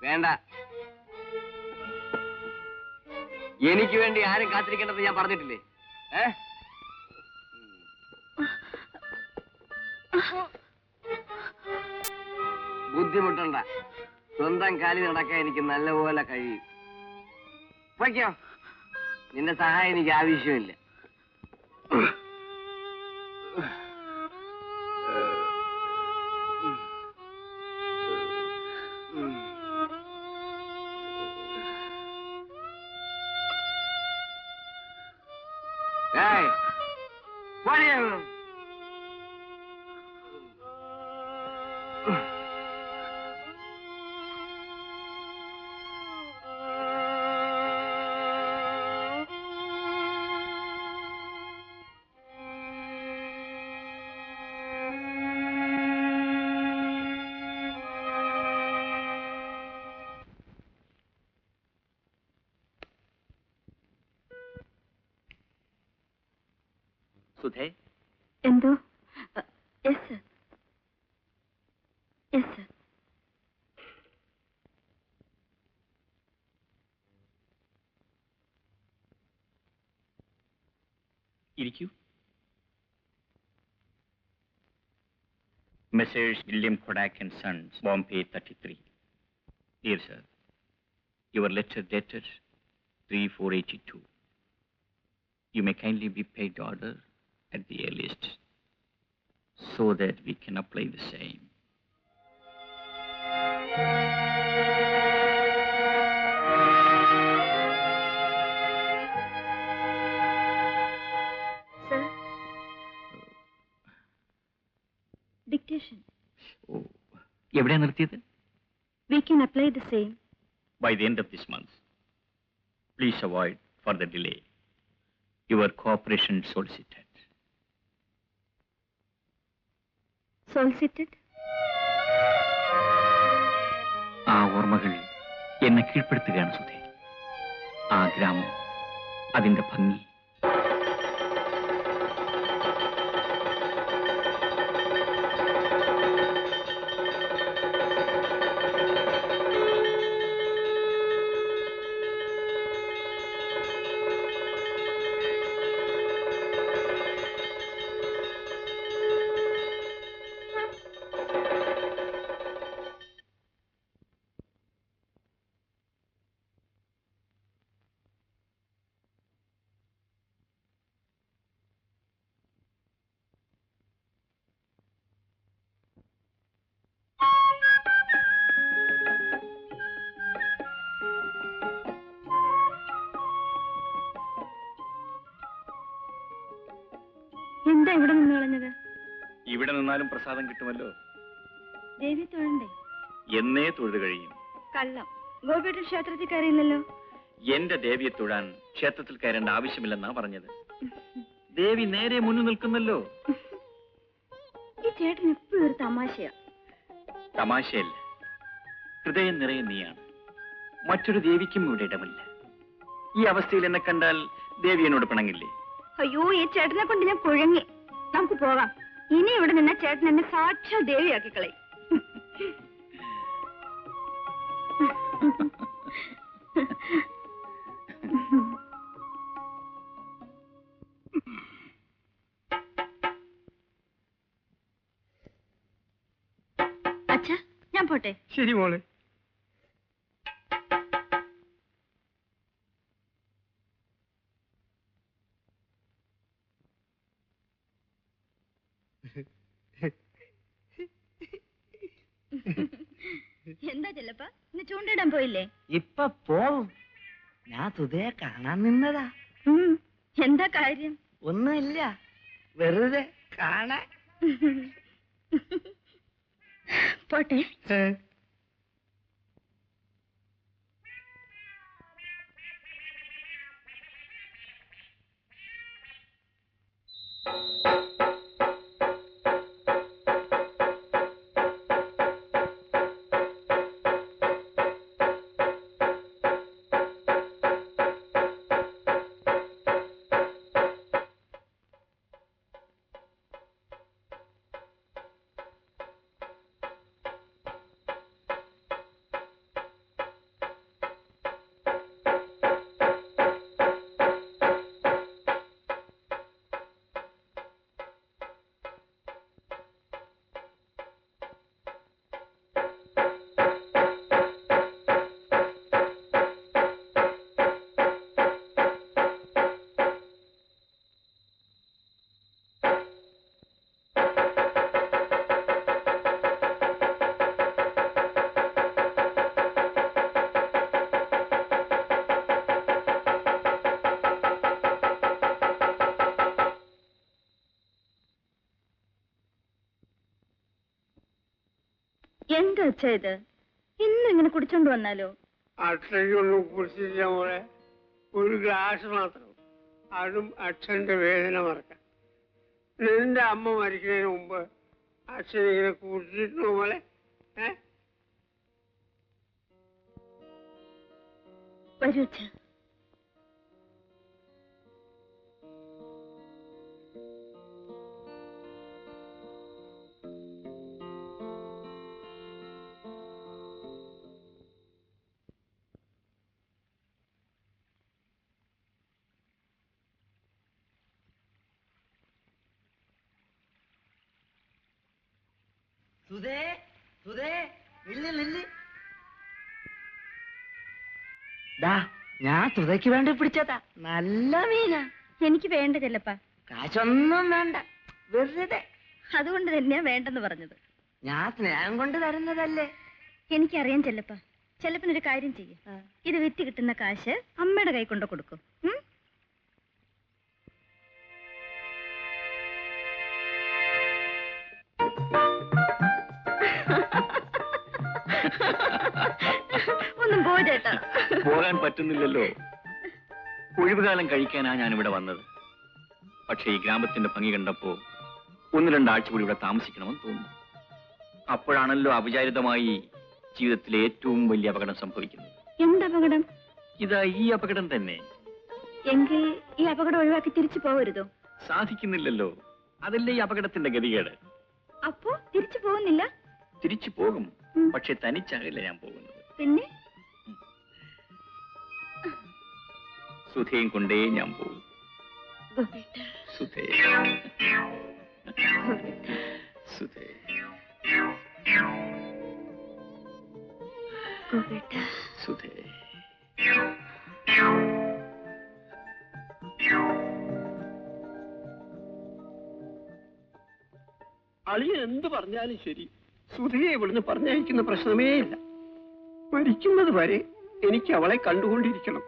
വേണ്ട, എനിക്ക് വേണ്ടി ആരും കാത്തിരിക്കേണ്ടത് ഞാൻ പറഞ്ഞിട്ടില്ലേ? ബുദ്ധിമുട്ടണ്ട, സ്വന്തം കാലിൽ നടക്കാൻ എനിക്ക് നല്ലപോലെ കഴിയും. പൊയ്ക്കോ, നിന്റെ സഹായം എനിക്ക് ആവശ്യമില്ല. സുധേ, എന്തോ? Yes sir, yes sir. ഇരിക്കൂ. Messrs. William Kodak and Sons, Bombay 33. Dear sir, your letter dated 3/4/82. You may kindly be paid order at the earliest, so that we can apply the same. Sir, dictation. Oh, എവിടെ നിർത്തിയത്? We can apply the same. By the end of this month. Please avoid further delay. Your cooperation solicited. Solicited? ആ ഓർമ്മകൾ എന്നെ കീഴ്പ്പെടുത്തുകയാണ് സുധേ. ആ ഗ്രാമം, അതിന്റെ ഭംഗി. എന്താ ഇവിടെ നിന്ന് കളഞ്ഞത്? ഇവിടെ നിന്നാലും പ്രസാദം കിട്ടുമല്ലോ. ദേവി തൊഴണ്ടേ? എന്നേ തൊഴുതു കഴിയും. കള്ളം. ഗോപിയുടെ ക്ഷേത്രത്തിൽ കയറിയില്ലല്ലോ. എന്റെ ദേവിയെ തൊഴാൻ ക്ഷേത്രത്തിൽ കയറേണ്ട ആവശ്യമില്ലെന്നാ പറഞ്ഞത്. ദേവി നേരെ മുന്നിൽ നിൽക്കുന്നല്ലോ. ഈ ചേട്ടൻ എപ്പോഴും ഒരു തമാശയാ. തമാശയല്ല, ഹൃദയം നിറയെ നീയാണ്. മറ്റൊരു ദേവിക്കും ഇവിടെ ഇടമില്ല. ഈ അവസ്ഥയിൽ എന്നെ കണ്ടാൽ ദേവി എന്നോട് പിണങ്ങില്ലേ? അയ്യോ, ഈ ചേട്ടനെ കൊണ്ട് ഞാൻ കുഴങ്ങി. നമുക്ക് പോകാം. ഇനി ഇവിടെ നിന്ന ചേട്ടൻ എന്നെ സാക്ഷാ ദേവിയാക്കി കളയും. അച്ഛാ, ഞാൻ പോട്ടെ. ശരി മോളെ. എന്താ ചെല്ലപ്പ, ഇന്ന് ചൂണ്ടിടാൻ പോയില്ലേ? ഇപ്പൊ പോവും. ഞാൻ സുധയെ കാണാൻ നിന്നതാ. എന്താ കാര്യം? ഒന്നുമില്ല, വെറുതെ കാണാൻ. പോട്ടെ. എന്താ അച്ഛാ ഇത്? ഇന്നും ഇങ്ങനെ കുടിച്ചോണ്ട് വന്നാലോ? അച്ഛനൊന്നും കുടിച്ചില്ല മോളെ. ഒരു ഗ്ലാസ് മാത്രം. അതും അച്ഛന്റെ വേദന മറക്കാൻ. നിന്റെ അമ്മ മരിക്കുന്നതിന് മുമ്പ് അച്ഛൻ ഇങ്ങനെ കുടിച്ചിരുന്നു മോളെ? വരൂ അച്ഛാ. സുധേ, സുധേ, നില്ല് നില്ല്. ദാ ഞാൻ സുധയ്ക്ക് വേണ്ടി പിടിച്ചതാ. നല്ല മീനാ. എനിക്ക് വേണ്ട ചെല്ലപ്പ. കാശൊന്നും വേണ്ട, വെറുതെ. അതുകൊണ്ട് തന്നെയാ വേണ്ടെന്ന് പറഞ്ഞത്. ഞാൻ സ്നേഹം കൊണ്ട് തരുന്നതല്ലേ. എനിക്കറിയാം ചെല്ലപ്പ. ചെല്ലപ്പനൊരു കാര്യം ചെയ്യും. ഇത് വിറ്റ് കിട്ടുന്ന കാശ് അമ്മയുടെ കൈ കൊണ്ട് കൊടുക്കും. ഒന്നും പോ ചേട്ടാ. പോകാൻ പറ്റുന്നില്ലല്ലോ. ഒഴിവുകാലം കഴിക്കാനാ ഞാനിവിടെ വന്നത്. പക്ഷേ ഈ ഗ്രാമത്തിന്റെ ഭംഗി കണ്ടപ്പോ 1-2 ആഴ്ച കൂടി ഇവിടെ താമസിക്കണമെന്ന് തോന്നുന്നു. അപ്പോഴാണല്ലോ അവിചാരിതമായി ജീവിതത്തിലെ ഏറ്റവും വലിയ അപകടം സംഭവിക്കുന്നത്. എന്തപകടം? ഇതാ ഈ അപകടം തന്നെ. എങ്കിൽ ഈ അപകടം ഒഴിവാക്കി തിരിച്ചു പോകരുതോ? സാധിക്കുന്നില്ലല്ലോ. അതല്ലേ ഈ അപകടത്തിന്റെ ഗതികേട്. അപ്പോ തിരിച്ചു പോകുന്നില്ല? തിരിച്ചു പോകും, പക്ഷെ തനിച്ചാകില്ല ഞാൻ പോകുന്നത്. പിന്നെ സുധയും കൊണ്ടേ ഞാൻ പോകും. ഗോപേട്ട, സുധേ, ഗോപേട്ട, സുധേ, ഗോപേട്ട, സുധേ. അളിയൻ എന്ത് പറഞ്ഞാലും ശരി, സുധയെ ഇവിടുന്ന് പറഞ്ഞയക്കുന്ന പ്രശ്നമേ ഇല്ല. മരിക്കുന്നത് വരെ എനിക്ക് അവളെ കണ്ടുകൊണ്ടിരിക്കണം.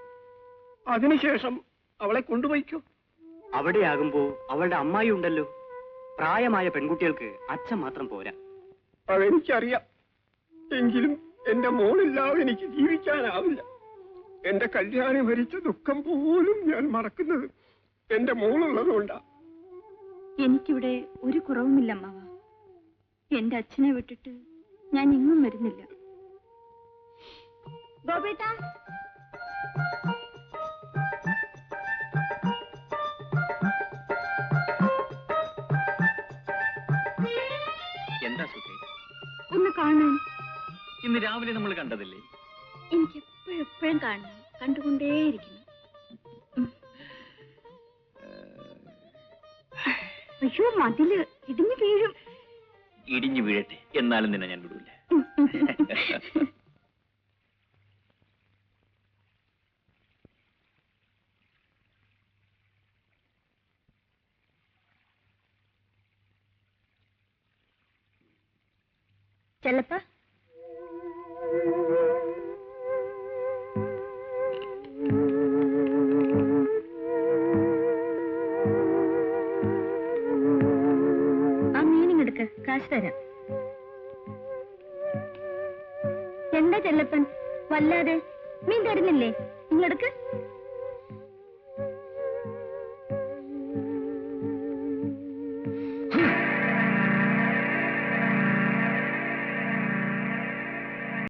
അതിനുശേഷം അവളെ കൊണ്ടുപോയിക്കോ. അവിടെയാകുമ്പോ അവളുടെ അമ്മായി ഉണ്ടല്ലോ. പ്രായമായ പെൺകുട്ടികൾക്ക് അച്ഛൻ മാത്രം പോരാ. അതെനിക്കറിയാം. എങ്കിലും എന്റെ മോളില്ലാതെ എനിക്ക് ജീവിക്കാനാവില്ല. എന്റെ കല്യാണി മരിച്ച ദുഃഖം പോലും ഞാൻ മറക്കുന്നത് എന്റെ മോളുള്ളതുകൊണ്ടാ. എനിക്കിവിടെ ഒരു കുറവുമില്ല അമ്മാവ. എന്റെ അച്ഛനെ വിട്ടിട്ട് ഞാൻ എങ്ങും വരുന്നില്ല. ഗോപേട്ട, എന്താ സുധേ? ഒന്ന് കാണാൻ. ഇന്ന് രാവിലെ നമ്മൾ കണ്ടതല്ലേ? എനിക്ക് എപ്പോഴും കാണണം, കണ്ടുകൊണ്ടേയിരിക്കണം. അയ്യോ, മതില് ഇടിഞ്ഞു വീഴും. ഇടിഞ്ഞു വീഴട്ടെ, എന്നാലും നിന്നെ ഞാൻ വിടൂല. ചെല്ലപ്പ, ആ മീനിങ് എടുക്ക്, കാശ് തരാം. എന്താ ചെല്ലപ്പൻ വല്ലാതെ? മീൻ തരുന്നില്ലേ? നിങ്ങളെടുക്ക്.